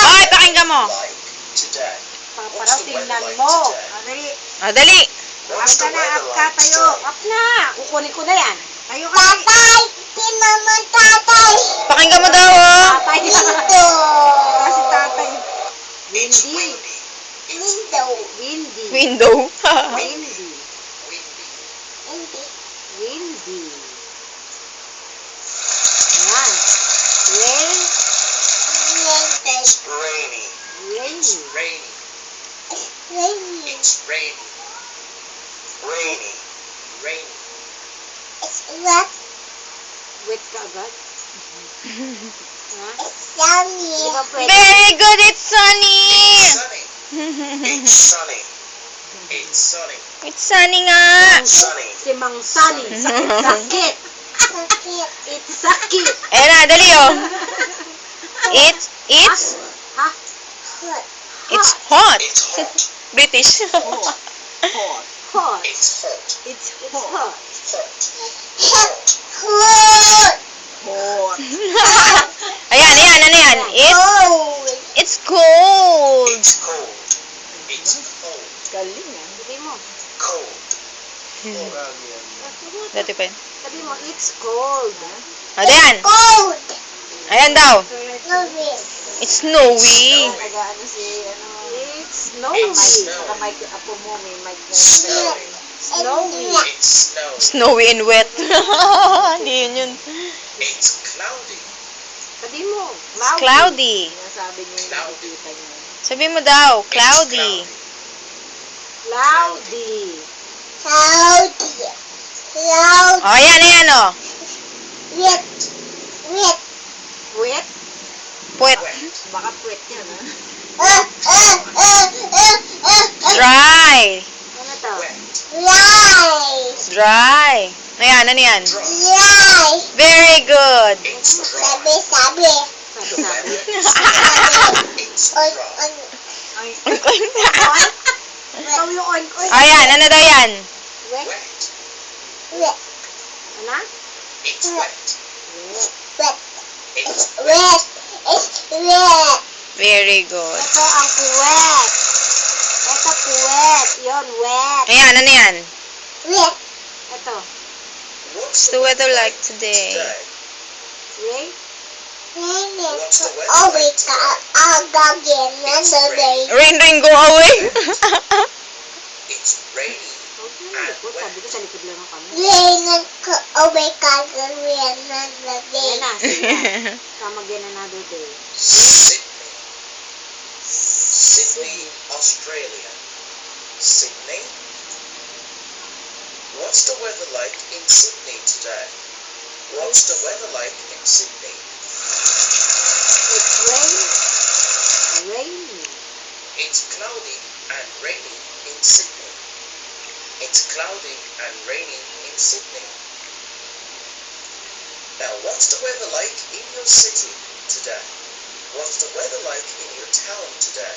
Ay, pakinggan mo. Parang tingnan mo. Dali. Ah, dali. Up ka na, up ka, tayo. Up na. Kukunin ko na yan. Tayo ka. Pakinggan mo daw, oh. Tatay. Si tatay. Windy. Windy. Window. Windy. Windy. Yan. Rain. It's rainy. Rainy. Rainy. It's rainy. Rainy. Rainy. Wet ka agad? Ha? Di ba pwede? Very good, it's sunny. Sunny. It's sunny. It's sunny. It's sunny nga. Sunny. Si Mang Sunny. Sakit. It's sakit. Ayan na, dali, oh. It's Ha? It's hot. It's hot. British. Hot. Hot. It's hot. It's hot. Hot. Hot. Ayan, ano yan? It's cold. It's cold. It's cold. Galing ah. Sabi mo. Cold. Dati pa yun. Sabi mo, it's cold. O, ayan. Ayan daw. It's snowy. Nag-ano si, it's snowy. Saka mic, apo mo, may mic na. Snowy. Snowy. It's snowy. Snowy and wet. Hindi yun. It's cloudy. Sabi mo, It's cloudy. Sabi niya yung Cloudy. nakikita niya. Sabi mo daw, cloudy. Cloudy. O, ayan, oh. Wet? Puwet. Baka puwet yan, ha? Dry. Ano to? Wet. Dry. Ayan, ano yan? Dry. Very good. It's dry. Sabi-sabi. It's dry. Ay, oink. Ikaw yung oink. Ayan, ano daw yan? Wet? Wet. Ano? It's wet. It's Very good. Ito ang puwet. Ito puwet. Yun, wet. Ayan, ano yan? Ito. What's The weather like today. today? Rain? What's the weather like today? Rain, go away. It's rainy. Huwag na likod. Sabi ko sa likod lang ang kami. Rain. Yan na. Sige na. Come again another day. Sydney. Sydney, Australia. Sydney. What's the weather like in Sydney today? What's the weather like in Sydney? It's rainy. It's cloudy and rainy in Sydney. It's cloudy and rainy in Sydney. Now, what's the weather like in your city today? What's the weather like in your town today?